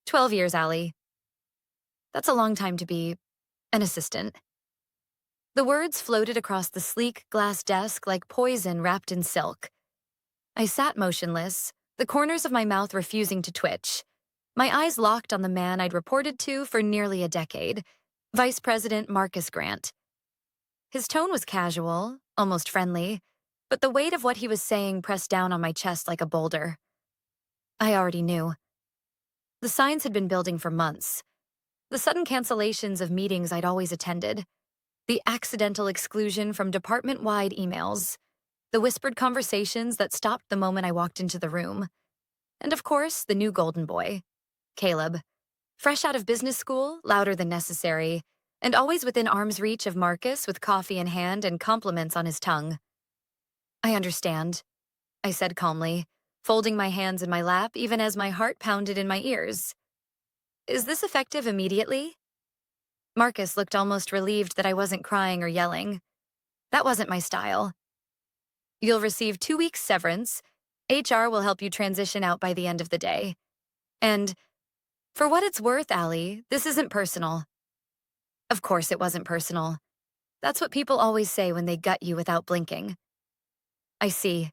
12 years, Allie. That's a long time to be an assistant. The words floated across the sleek glass desk like poison wrapped in silk. I sat motionless, the corners of my mouth refusing to twitch. My eyes locked on the man I'd reported to for nearly a decade, Vice President Marcus Grant. His tone was casual, almost friendly, but the weight of what he was saying pressed down on my chest like a boulder. I already knew. The signs had been building for months. The sudden cancellations of meetings I'd always attended. The accidental exclusion from department-wide emails. The whispered conversations that stopped the moment I walked into the room. And of course, the new golden boy, Caleb. Fresh out of business school, louder than necessary, and always within arm's reach of Marcus with coffee in hand and compliments on his tongue. I understand, I said calmly, folding my hands in my lap even as my heart pounded in my ears. Is this effective immediately? Marcus looked almost relieved that I wasn't crying or yelling. That wasn't my style. You'll receive 2 weeks severance. HR will help you transition out by the end of the day. And for what it's worth, Allie, this isn't personal. Of course it wasn't personal. That's what people always say when they gut you without blinking. I see,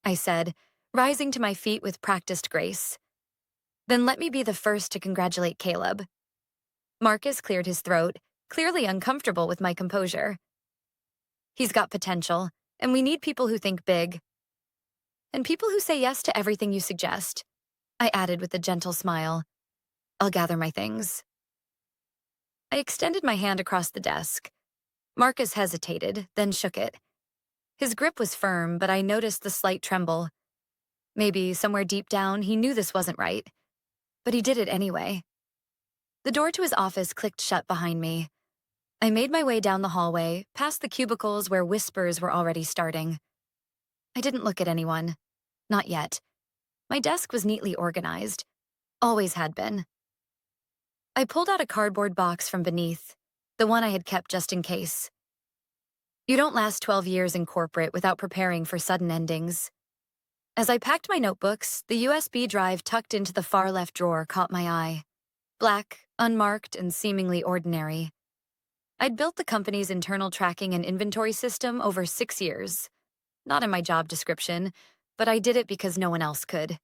I said, rising to my feet with practiced grace. Then let me be the first to congratulate Caleb. Marcus cleared his throat, clearly uncomfortable with my composure. He's got potential, and we need people who think big. And people who say yes to everything you suggest, I added with a gentle smile. I'll gather my things. I extended my hand across the desk. Marcus hesitated, then shook it. His grip was firm, but I noticed the slight tremble. Maybe somewhere deep down he knew this wasn't right, but he did it anyway. The door to his office clicked shut behind me. I made my way down the hallway, past the cubicles where whispers were already starting. I didn't look at anyone. Not yet. My desk was neatly organized. Always had been. I pulled out a cardboard box from beneath, the one I had kept just in case. You don't last 12 years in corporate without preparing for sudden endings. As I packed my notebooks, the USB drive tucked into the far left drawer caught my eye. Black, unmarked, and seemingly ordinary. I'd built the company's internal tracking and inventory system over 6 years. Not in my job description, but I did it because no one else could.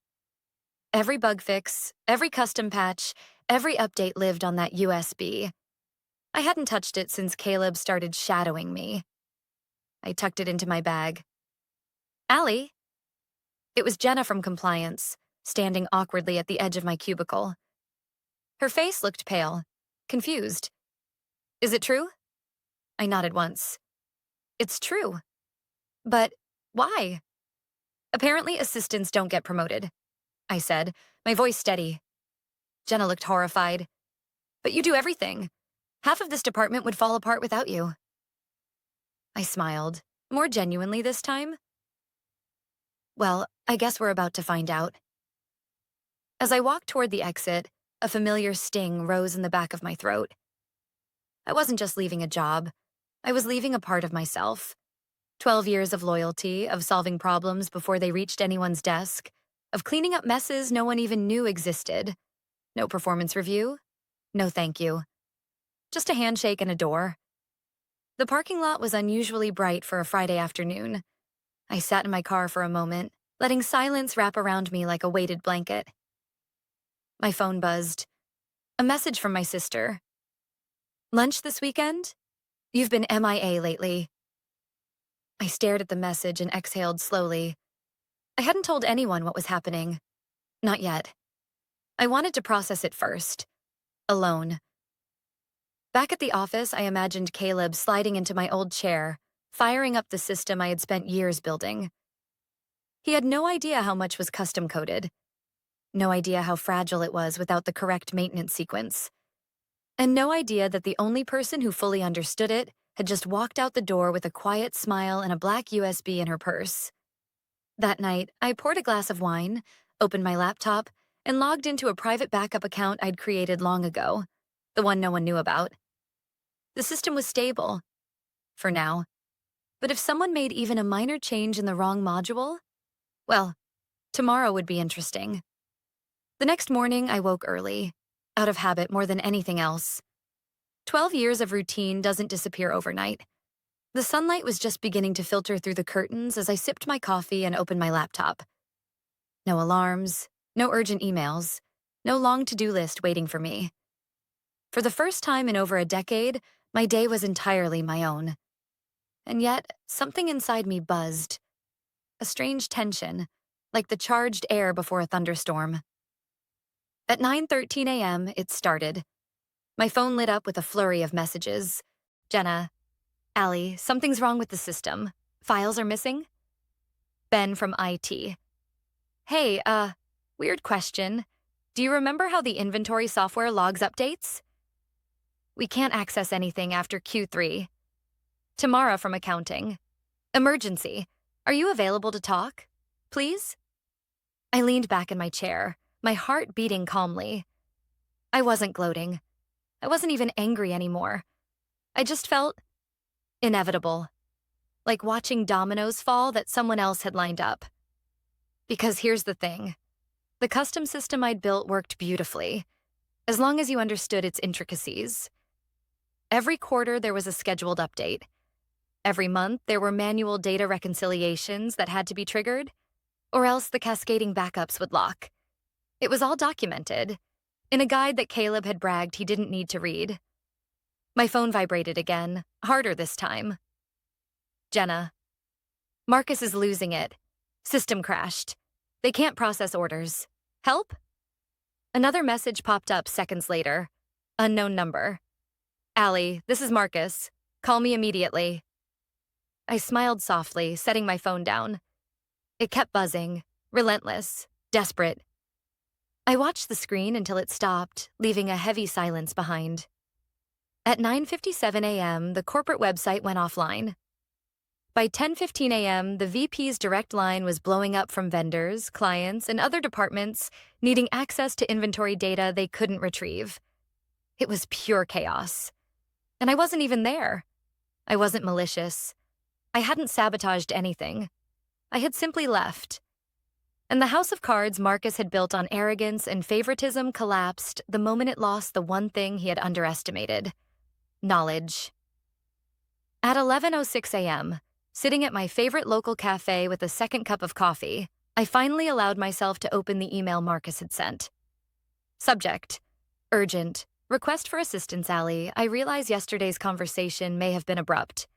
Every bug fix, every custom patch, every update lived on that USB. I hadn't touched it since Caleb started shadowing me. I tucked it into my bag. Allie? It was Jenna from compliance, standing awkwardly at the edge of my cubicle. Her face looked pale, confused. Is it true? I nodded once. It's true. But why? Apparently assistants don't get promoted, I said, my voice steady. Jenna looked horrified. But you do everything. Half of this department would fall apart without you. I smiled, more genuinely this time. Well, I guess we're about to find out. As I walked toward the exit, a familiar sting rose in the back of my throat. I wasn't just leaving a job. I was leaving a part of myself. 12 years of loyalty, of solving problems before they reached anyone's desk, of cleaning up messes no one even knew existed. No performance review. No thank you. Just a handshake and a door. The parking lot was unusually bright for a Friday afternoon. I sat in my car for a moment, letting silence wrap around me like a weighted blanket. My phone buzzed. A message from my sister. Lunch this weekend? You've been MIA lately. I stared at the message and exhaled slowly. I hadn't told anyone what was happening. Not yet. I wanted to process it first. Alone. Back at the office, I imagined Caleb sliding into my old chair, firing up the system I had spent years building. He had no idea how much was custom-coded. No idea how fragile it was without the correct maintenance sequence. And no idea that the only person who fully understood it had just walked out the door with a quiet smile and a black USB in her purse. That night, I poured a glass of wine, opened my laptop, and logged into a private backup account I'd created long ago, the one no one knew about. The system was stable, for now. But if someone made even a minor change in the wrong module, well, tomorrow would be interesting. The next morning, I woke early. out of habit more than anything else. 12 years of routine doesn't disappear overnight. The sunlight was just beginning to filter through the curtains as I sipped my coffee and opened my laptop. No alarms, no urgent emails, no long to-do list waiting for me. For the first time in over a decade, my day was entirely my own. And yet, something inside me buzzed. A strange tension, like the charged air before a thunderstorm. At 9:13 a.m., it started. My phone lit up with a flurry of messages. Jenna, Allie, something's wrong with the system. Files are missing? Ben from IT. Hey, weird question. Do you remember how the inventory software logs updates? We can't access anything after Q3. Tamara from accounting. Emergency. Are you available to talk? Please? I leaned back in my chair, my heart beating calmly. I wasn't gloating. I wasn't even angry anymore. I just felt inevitable, like watching dominoes fall that someone else had lined up. Because here's the thing. The custom system I'd built worked beautifully, as long as you understood its intricacies. Every quarter, there was a scheduled update. Every month, there were manual data reconciliations that had to be triggered, or else the cascading backups would lock. It was all documented, in a guide that Caleb had bragged he didn't need to read. My phone vibrated again, harder this time. Jenna. Marcus is losing it. System crashed. They can't process orders. Help? Another message popped up seconds later. Unknown number. Allie, this is Marcus. Call me immediately. I smiled softly, setting my phone down. It kept buzzing, relentless, desperate. I watched the screen until it stopped, leaving a heavy silence behind. At 9:57 a.m., the corporate website went offline. By 10:15 a.m., the VP's direct line was blowing up from vendors, clients, and other departments needing access to inventory data they couldn't retrieve. It was pure chaos. And I wasn't even there. I wasn't malicious. I hadn't sabotaged anything. I had simply left. And the house of cards Marcus had built on arrogance and favoritism collapsed the moment it lost the one thing he had underestimated: knowledge. At 11:06 a.m., sitting at my favorite local cafe with a second cup of coffee, I finally allowed myself to open the email Marcus had sent. Subject: urgent. Request for assistance, Allie. I realize yesterday's conversation may have been abrupt.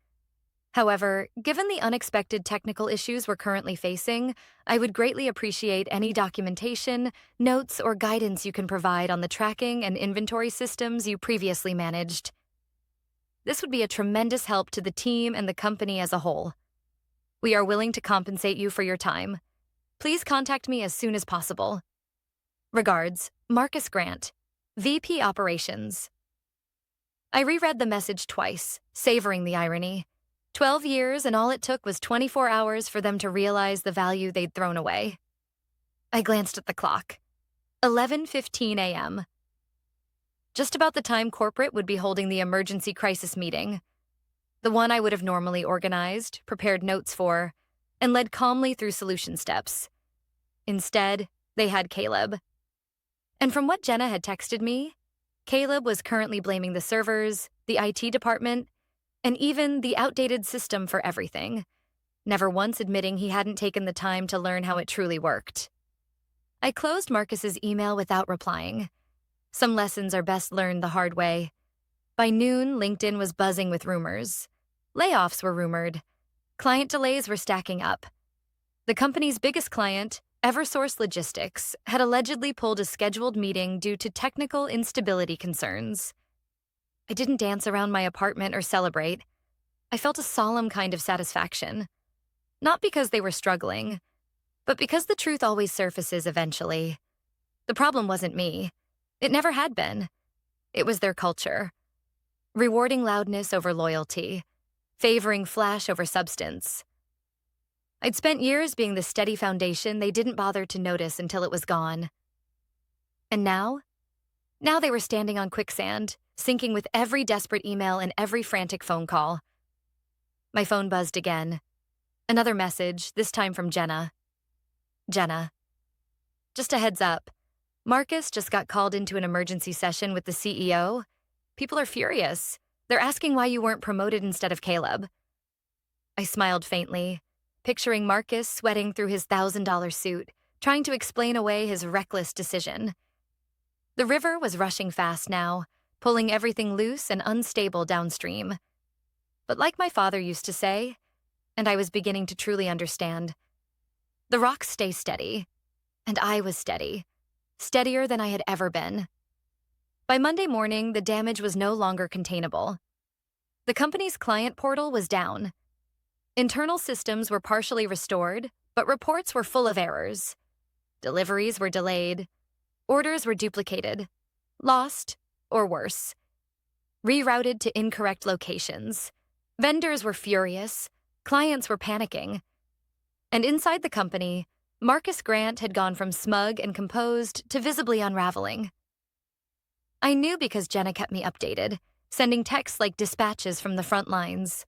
However, given the unexpected technical issues we're currently facing, I would greatly appreciate any documentation, notes, or guidance you can provide on the tracking and inventory systems you previously managed. This would be a tremendous help to the team and the company as a whole. We are willing to compensate you for your time. Please contact me as soon as possible. Regards, Marcus Grant, VP Operations. I reread the message twice, savoring the irony. 12 years, and all it took was 24 hours for them to realize the value they'd thrown away. I glanced at the clock. 11:15 a.m. Just about the time corporate would be holding the emergency crisis meeting. The one I would have normally organized, prepared notes for, and led calmly through solution steps. Instead, they had Caleb. And from what Jenna had texted me, Caleb was currently blaming the servers, the IT department, and even the outdated system for everything, never once admitting he hadn't taken the time to learn how it truly worked. I closed Marcus's email without replying. Some lessons are best learned the hard way. By noon, LinkedIn was buzzing with rumors. Layoffs were rumored. Client delays were stacking up. The company's biggest client, Eversource Logistics, had allegedly pulled a scheduled meeting due to technical instability concerns. I didn't dance around my apartment or celebrate. I felt a solemn kind of satisfaction. Not because they were struggling, but because the truth always surfaces eventually. The problem wasn't me. It never had been. It was their culture. Rewarding loudness over loyalty, favoring flash over substance. I'd spent years being the steady foundation they didn't bother to notice until it was gone. And now? Now they were standing on quicksand, sinking with every desperate email and every frantic phone call. My phone buzzed again. Another message, this time from Jenna. Jenna. Just a heads up. Marcus just got called into an emergency session with the CEO. People are furious. They're asking why you weren't promoted instead of Caleb. I smiled faintly, picturing Marcus sweating through his $1,000 suit, trying to explain away his reckless decision. The river was rushing fast now, pulling everything loose and unstable downstream. But like my father used to say, and I was beginning to truly understand, the rocks stay steady, and I was steady, steadier than I had ever been. By Monday morning, the damage was no longer containable. The company's client portal was down. Internal systems were partially restored, but reports were full of errors. Deliveries were delayed. Orders were duplicated, lost, or worse, rerouted to incorrect locations. Vendors were furious. Clients were panicking. And inside the company, Marcus Grant had gone from smug and composed to visibly unraveling. I knew because Jenna kept me updated, sending texts like dispatches from the front lines.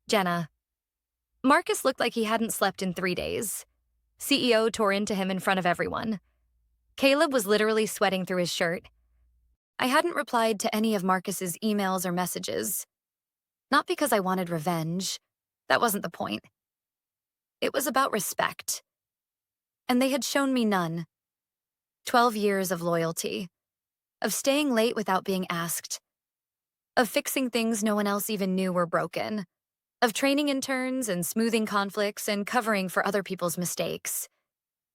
Jenna. Marcus looked like he hadn't slept in 3 days. CEO tore into him in front of everyone. Caleb was literally sweating through his shirt. I hadn't replied to any of Marcus's emails or messages. Not because I wanted revenge. That wasn't the point. It was about respect. And they had shown me none. 12 years of loyalty. Of staying late without being asked. Of fixing things no one else even knew were broken. Of training interns and smoothing conflicts and covering for other people's mistakes.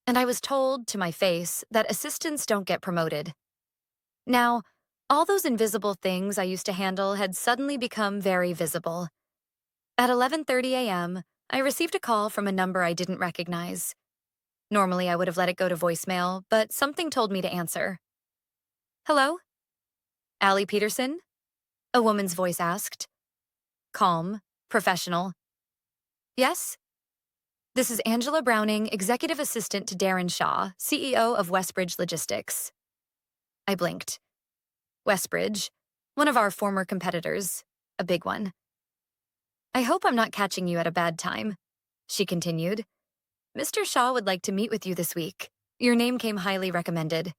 And I was told, to my face, that assistants don't get promoted. Now, all those invisible things I used to handle had suddenly become very visible. At 11:30 a.m., I received a call from a number I didn't recognize. Normally, I would have let it go to voicemail, but something told me to answer. Hello? Allie Peterson? A woman's voice asked. Calm, professional. Yes? This is Angela Browning, executive assistant to Darren Shaw, CEO of Westbridge Logistics. I blinked. Westbridge, one of our former competitors, a big one. I hope I'm not catching you at a bad time, she continued. Mr. Shaw would like to meet with you this week. Your name came highly recommended.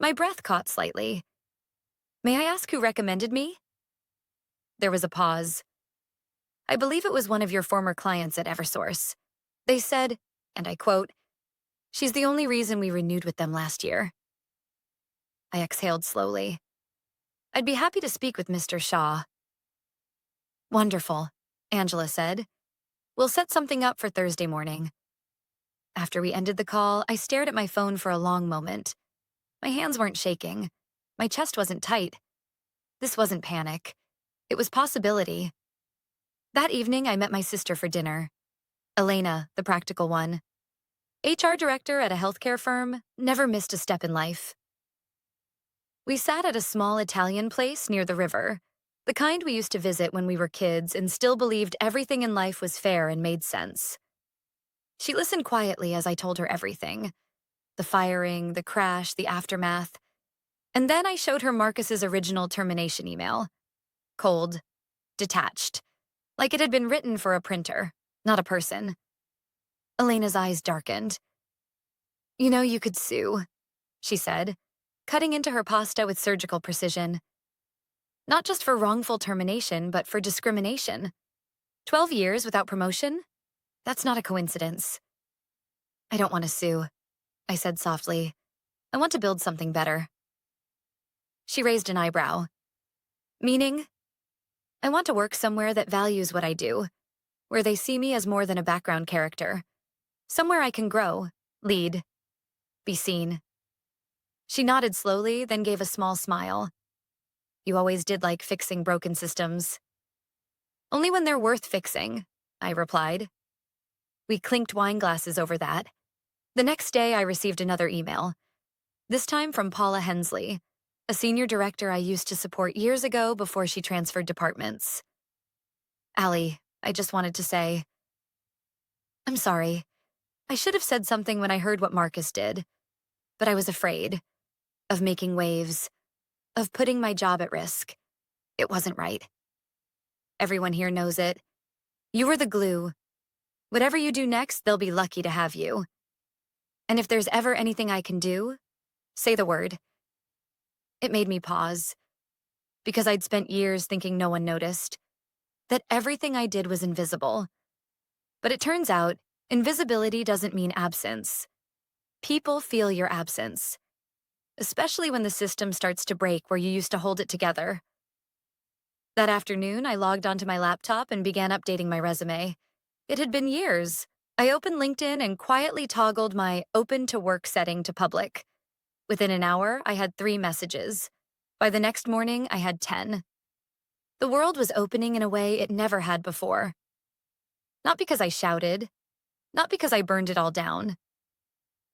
My breath caught slightly. May I ask who recommended me? There was a pause. I believe it was one of your former clients at Eversource. They said, and I quote, "She's the only reason we renewed with them last year." I exhaled slowly. I'd be happy to speak with Mr. Shaw. Wonderful, Angela said. We'll set something up for Thursday morning. After we ended the call, I stared at my phone for a long moment. My hands weren't shaking. My chest wasn't tight. This wasn't panic. It was possibility. That evening, I met my sister for dinner. Elena, the practical one. HR director at a healthcare firm, never missed a step in life. We sat at a small Italian place near the river, the kind we used to visit when we were kids and still believed everything in life was fair and made sense. She listened quietly as I told her everything. The firing, the crash, the aftermath. And then I showed her Marcus's original termination email. Cold. Detached. Like it had been written for a printer, not a person. Elena's eyes darkened. You know, you could sue, she said, cutting into her pasta with surgical precision. Not just for wrongful termination, but for discrimination. 12 years without promotion? That's not a coincidence. I don't want to sue, I said softly. I want to build something better. She raised an eyebrow. Meaning? I want to work somewhere that values what I do, where they see me as more than a background character. Somewhere I can grow, lead, be seen. She nodded slowly, then gave a small smile. You always did like fixing broken systems. Only when they're worth fixing, I replied. We clinked wine glasses over that. The next day, I received another email. This time from Paula Hensley, a senior director I used to support years ago before she transferred departments. Allie, I just wanted to say, I'm sorry. I should have said something when I heard what Marcus did, but I was afraid of making waves, of putting my job at risk. It wasn't right. Everyone here knows it. You were the glue. Whatever you do next, they'll be lucky to have you. And if there's ever anything I can do, Say the word. It made me pause, because I'd spent years thinking no one noticed, that everything I did was invisible. But it turns out, invisibility doesn't mean absence. People feel your absence, especially when the system starts to break where you used to hold it together. That afternoon, I logged onto my laptop and began updating my resume. It had been years. I opened LinkedIn and quietly toggled my open to work setting to public. Within an hour, I had 3 messages. By the next morning, I had 10. The world was opening in a way it never had before. Not because I shouted, not because I burned it all down,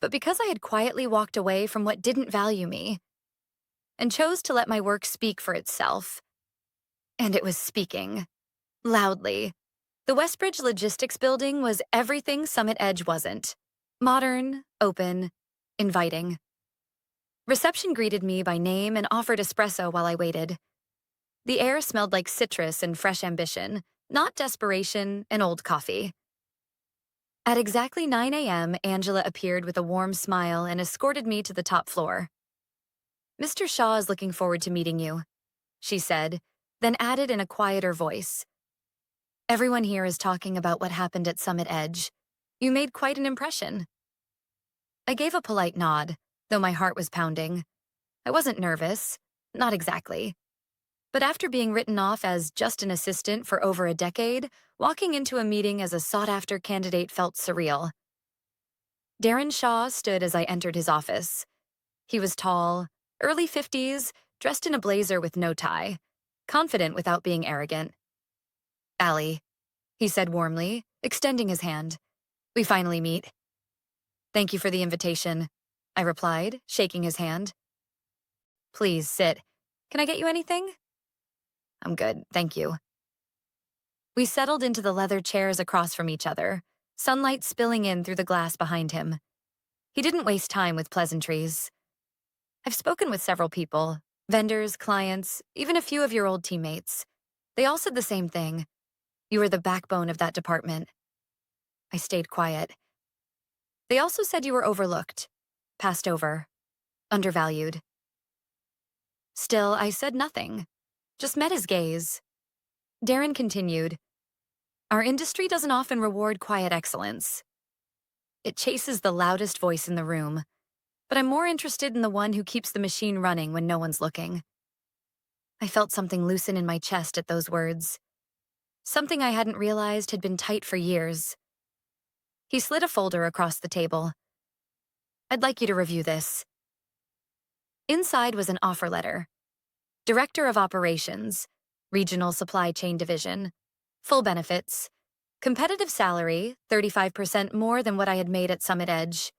but because I had quietly walked away from what didn't value me and chose to let my work speak for itself. And it was speaking. Loudly. The Westbridge Logistics Building was everything Summit Edge wasn't. Modern, open, inviting. Reception greeted me by name and offered espresso while I waited. The air smelled like citrus and fresh ambition, not desperation and old coffee. At exactly 9 a.m., Angela appeared with a warm smile and escorted me to the top floor. "Mr. Shaw is looking forward to meeting you," she said, then added in a quieter voice. "Everyone here is talking about what happened at Summit Edge. You made quite an impression." I gave a polite nod, though my heart was pounding. I wasn't nervous, not exactly. But after being written off as just an assistant for over a decade, walking into a meeting as a sought-after candidate felt surreal. Darren Shaw stood as I entered his office. He was tall, early 50s, dressed in a blazer with no tie, confident without being arrogant. "Allie," he said warmly, extending his hand. "We finally meet." "Thank you for the invitation," I replied, shaking his hand. "Please sit. Can I get you anything?" "I'm good, thank you." We settled into the leather chairs across from each other, sunlight spilling in through the glass behind him. He didn't waste time with pleasantries. "I've spoken with several people, vendors, clients, even a few of your old teammates. They all said the same thing. You were the backbone of that department." I stayed quiet. "They also said you were overlooked, passed over, undervalued." Still, I said nothing, just met his gaze. Darren continued, "Our industry doesn't often reward quiet excellence. It chases the loudest voice in the room, but I'm more interested in the one who keeps the machine running when no one's looking." I felt something loosen in my chest at those words. Something I hadn't realized had been tight for years. He slid a folder across the table. "I'd like you to review this." Inside was an offer letter. Director of Operations, Regional Supply Chain Division, full benefits, competitive salary, 35% more than what I had made at Summit Edge.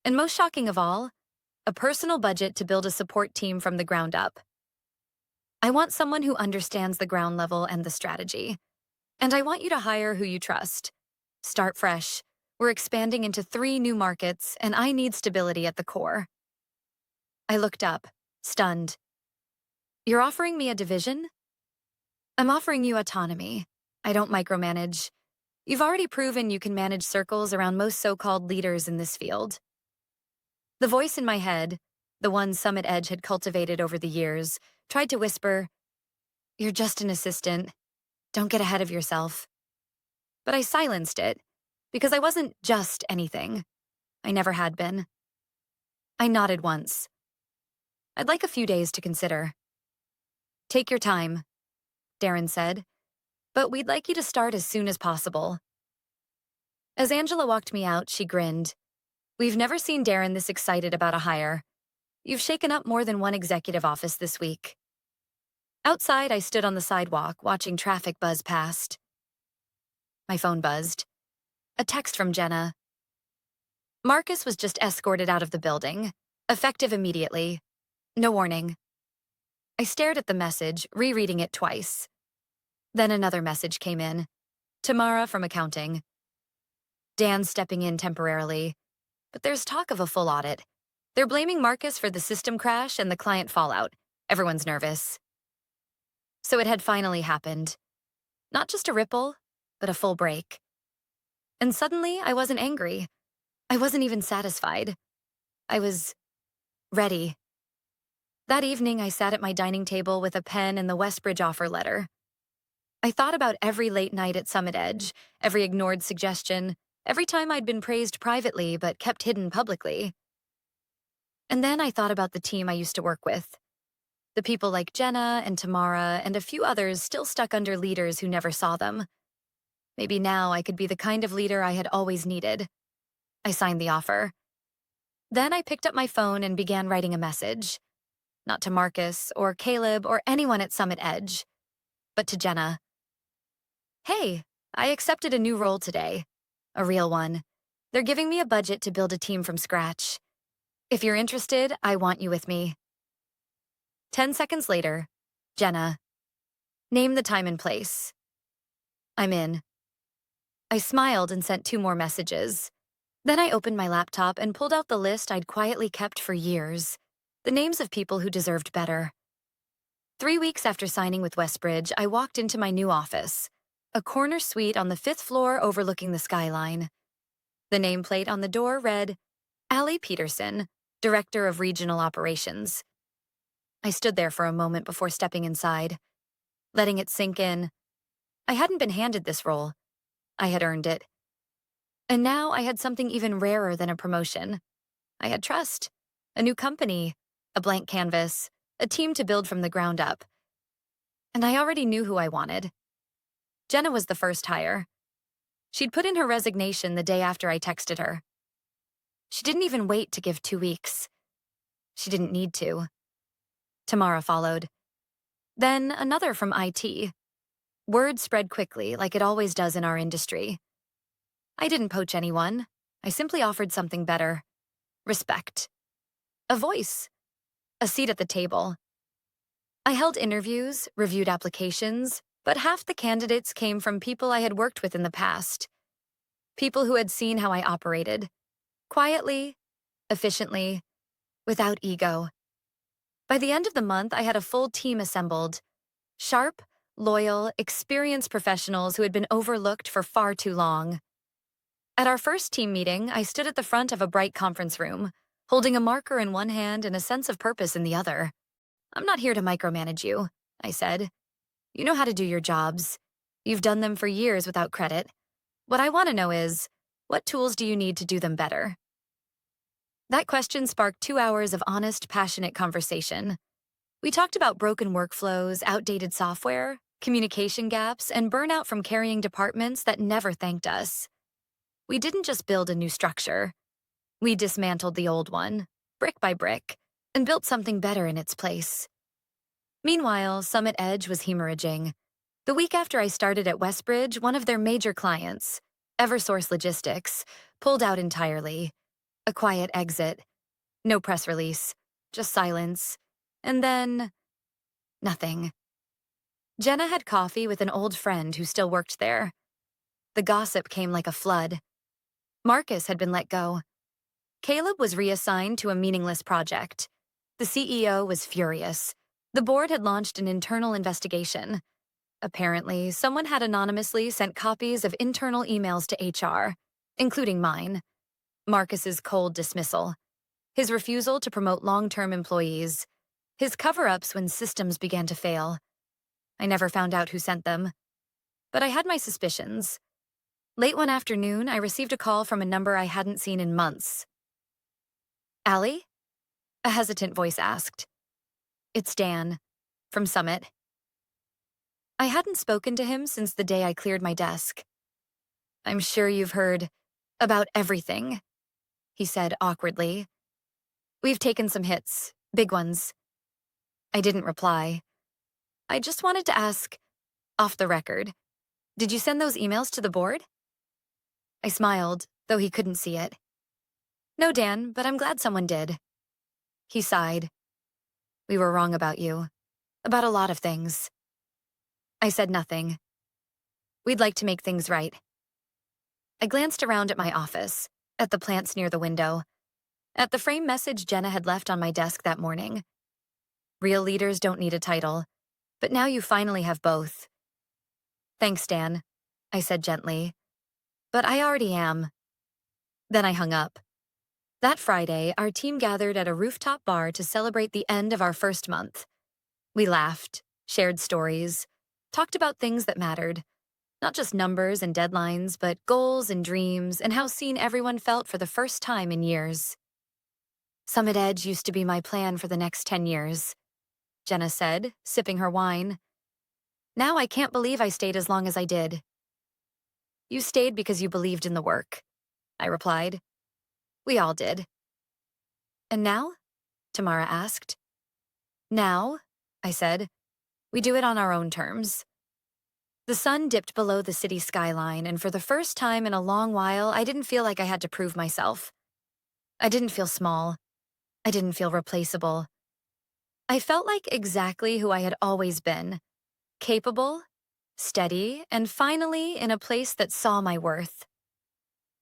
And most shocking of all, a personal budget to build a support team from the ground up. "I want someone who understands the ground level and the strategy. And I want you to hire who you trust. Start fresh. We're expanding into 3 new markets, and I need stability at the core." I looked up, stunned. "You're offering me a division?" "I'm offering you autonomy. I don't micromanage. You've already proven you can manage circles around most so-called leaders in this field." The voice in my head, the one Summit Edge had cultivated over the years, tried to whisper, "You're just an assistant. Don't get ahead of yourself." But I silenced it, because I wasn't just anything. I never had been. I nodded once. "I'd like a few days to consider." "Take your time," Darren said, "but we'd like you to start as soon as possible." As Angela walked me out, she grinned. "We've never seen Darren this excited about a hire. You've shaken up more than one executive office this week." Outside, I stood on the sidewalk, watching traffic buzz past. My phone buzzed. A text from Jenna. "Marcus was just escorted out of the building. Effective immediately. No warning." I stared at the message, rereading it twice. Then another message came in. "Tamara from accounting. Dan's stepping in temporarily. But there's talk of a full audit. They're blaming Marcus for the system crash and the client fallout. Everyone's nervous." So it had finally happened. Not just a ripple, but a full break. And suddenly, I wasn't angry. I wasn't even satisfied. I was ready. That evening, I sat at my dining table with a pen and the Westbridge offer letter. I thought about every late night at Summit Edge, every ignored suggestion, every time I'd been praised privately but kept hidden publicly. And then I thought about the team I used to work with. The people like Jenna and Tamara and a few others still stuck under leaders who never saw them. Maybe now I could be the kind of leader I had always needed. I signed the offer. Then I picked up my phone and began writing a message. Not to Marcus or Caleb or anyone at Summit Edge, but to Jenna. Hey, I accepted a new role today. A real one. They're giving me a budget to build a team from scratch. If you're interested, I want you with me. 10 seconds later, Jenna. Name the time and place. I'm in. I smiled and sent 2 more messages. Then I opened my laptop and pulled out the list I'd quietly kept for years. The names of people who deserved better. 3 weeks after signing with Westbridge, I walked into my new office, a corner suite on the 5th floor overlooking the skyline. The nameplate on the door read, Allie Peterson, Director of Regional Operations. I stood there for a moment before stepping inside, letting it sink in. I hadn't been handed this role. I had earned it. And now I had something even rarer than a promotion. I had trust, a new company, a blank canvas, a team to build from the ground up. And I already knew who I wanted. Jenna was the first hire. She'd put in her resignation the day after I texted her. She didn't even wait to give 2 weeks. She didn't need to. Tamara followed. Then another from IT. Word spread quickly, like it always does in our industry. I didn't poach anyone. I simply offered something better. Respect. A voice. A seat at the table. I held interviews, reviewed applications, but half the candidates came from people I had worked with in the past. People who had seen how I operated. Quietly, efficiently, without ego. By the end of the month, I had a full team assembled. Sharp, loyal, experienced professionals who had been overlooked for far too long. At our first team meeting, I stood at the front of a bright conference room, holding a marker in one hand and a sense of purpose in the other. I'm not here to micromanage you, I said. You know how to do your jobs. You've done them for years without credit. What I want to know is, what tools do you need to do them better? That question sparked 2 hours of honest, passionate conversation. We talked about broken workflows, outdated software, communication gaps, and burnout from carrying departments that never thanked us. We didn't just build a new structure. We dismantled the old one, brick by brick, and built something better in its place. Meanwhile, Summit Edge was hemorrhaging. The week after I started at Westbridge, one of their major clients, Eversource Logistics, pulled out entirely. A quiet exit. No press release. Just silence. And then, nothing. Jenna had coffee with an old friend who still worked there. The gossip came like a flood. Marcus had been let go. Caleb was reassigned to a meaningless project. The CEO was furious. The board had launched an internal investigation. Apparently, someone had anonymously sent copies of internal emails to HR, including mine. Marcus's cold dismissal. His refusal to promote long-term employees. His cover-ups when systems began to fail. I never found out who sent them. But I had my suspicions. Late one afternoon, I received a call from a number I hadn't seen in months. Allie? A hesitant voice asked. It's Dan, from Summit. I hadn't spoken to him since the day I cleared my desk. I'm sure you've heard about everything, he said awkwardly. We've taken some hits, big ones. I didn't reply. I just wanted to ask, off the record, did you send those emails to the board? I smiled, though he couldn't see it. No, Dan, but I'm glad someone did. He sighed. We were wrong about you. About a lot of things. I said nothing. We'd like to make things right. I glanced around at my office, at the plants near the window, at the frame message Jenna had left on my desk that morning. Real leaders don't need a title, but now you finally have both. Thanks, Dan, I said gently. But I already am. Then I hung up. That Friday, our team gathered at a rooftop bar to celebrate the end of our first month. We laughed, shared stories, talked about things that mattered, not just numbers and deadlines, but goals and dreams and how seen everyone felt for the first time in years. Summit Edge used to be my plan for the next 10 years, Jenna said, sipping her wine. Now I can't believe I stayed as long as I did. You stayed because you believed in the work, I replied. We all did. And now? Tamara asked. Now, I said, we do it on our own terms. The sun dipped below the city skyline, and for the first time in a long while, I didn't feel like I had to prove myself. I didn't feel small. I didn't feel replaceable. I felt like exactly who I had always been, capable, steady, and finally in a place that saw my worth.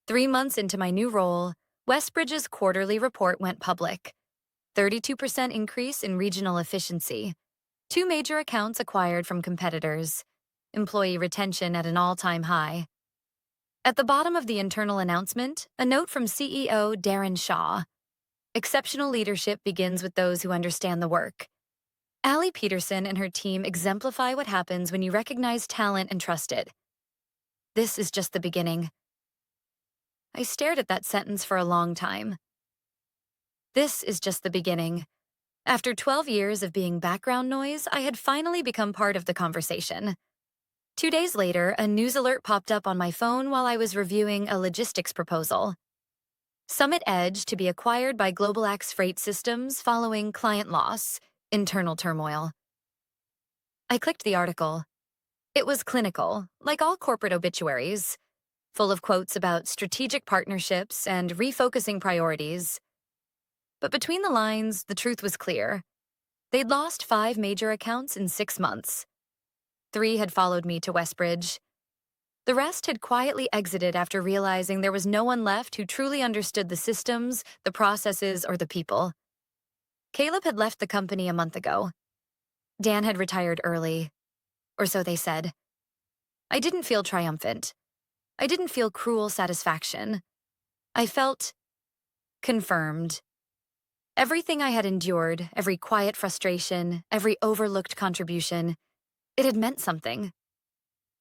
3 months into my new role, Westbridge's quarterly report went public. 32% increase in regional efficiency, 2 major accounts acquired from competitors, employee retention at an all-time high. At the bottom of the internal announcement, a note from CEO Darren Shaw. Exceptional leadership begins with those who understand the work. Allie Peterson and her team exemplify what happens when you recognize talent and trust it. This is just the beginning. I stared at that sentence for a long time. This is just the beginning. After 12 years of being background noise, I had finally become part of the conversation. 2 days later, a news alert popped up on my phone while I was reviewing a logistics proposal. Summit Edge to be acquired by GlobalX Freight Systems following client loss, internal turmoil. I clicked the article. It was clinical, like all corporate obituaries, full of quotes about strategic partnerships and refocusing priorities. But between the lines, the truth was clear. They'd lost 5 major accounts in 6 months. 3 had followed me to Westbridge. The rest had quietly exited after realizing there was no one left who truly understood the systems, the processes, or the people. Caleb had left the company a month ago. Dan had retired early, or so they said. I didn't feel triumphant. I didn't feel cruel satisfaction. I felt confirmed. Everything I had endured, every quiet frustration, every overlooked contribution, it had meant something.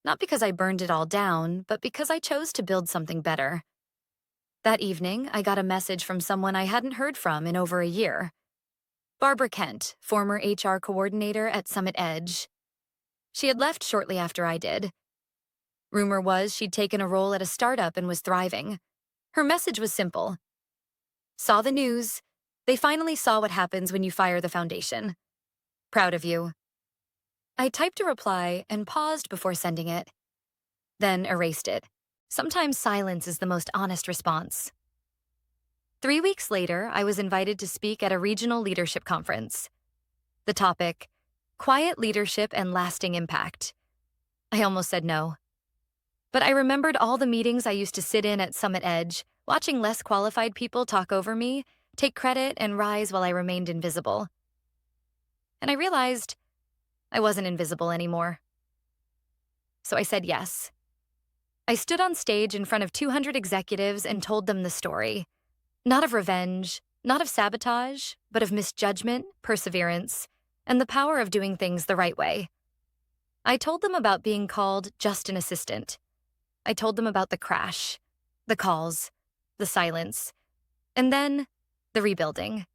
Not because I burned it all down, but because I chose to build something better. That evening, I got a message from someone I hadn't heard from in over a year. Barbara Kent, former HR coordinator at Summit Edge. She had left shortly after I did. Rumor was she'd taken a role at a startup and was thriving. Her message was simple. Saw the news. They finally saw what happens when you fire the foundation. Proud of you. I typed a reply and paused before sending it, then erased it. Sometimes silence is the most honest response. 3 weeks later, I was invited to speak at a regional leadership conference. The topic, Quiet Leadership and Lasting Impact. I almost said no. But I remembered all the meetings I used to sit in at Summit Edge, watching less qualified people talk over me, take credit, and rise while I remained invisible. And I realized I wasn't invisible anymore. So I said yes. I stood on stage in front of 200 executives and told them the story. Not of revenge, not of sabotage, but of misjudgment, perseverance, and the power of doing things the right way. I told them about being called just an assistant. I told them about the crash, the calls, the silence, and then the rebuilding.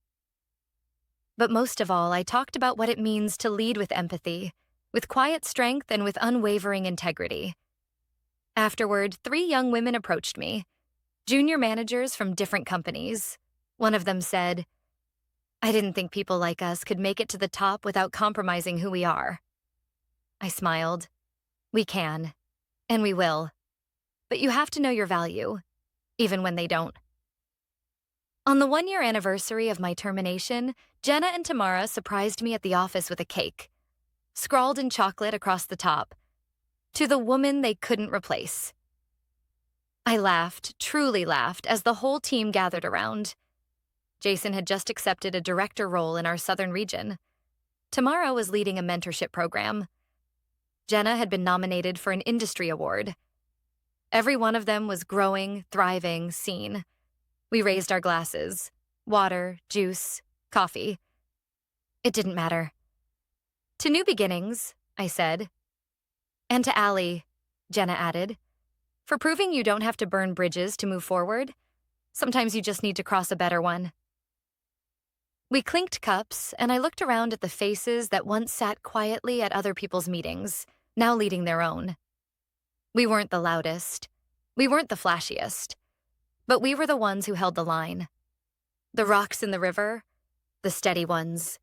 But most of all, I talked about what it means to lead with empathy, with quiet strength and with unwavering integrity. Afterward, 3 young women approached me, junior managers from different companies. One of them said, I didn't think people like us could make it to the top without compromising who we are. I smiled. We can, and we will. But you have to know your value, even when they don't. On the 1-year anniversary of my termination, Jenna and Tamara surprised me at the office with a cake, scrawled in chocolate across the top, to the woman they couldn't replace. I laughed, truly laughed, as the whole team gathered around. Jason had just accepted a director role in our southern region. Tamara was leading a mentorship program. Jenna had been nominated for an industry award. Every one of them was growing, thriving, seen. We raised our glasses. Water, juice, coffee. It didn't matter. To new beginnings, I said. And to Allie, Jenna added. For proving you don't have to burn bridges to move forward. Sometimes you just need to cross a better one. We clinked cups, and I looked around at the faces that once sat quietly at other people's meetings, now leading their own. We weren't the loudest. We weren't the flashiest. But we were the ones who held the line. The rocks in the river, the steady ones.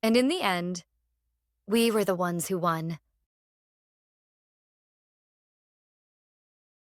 And in the end, we were the ones who won.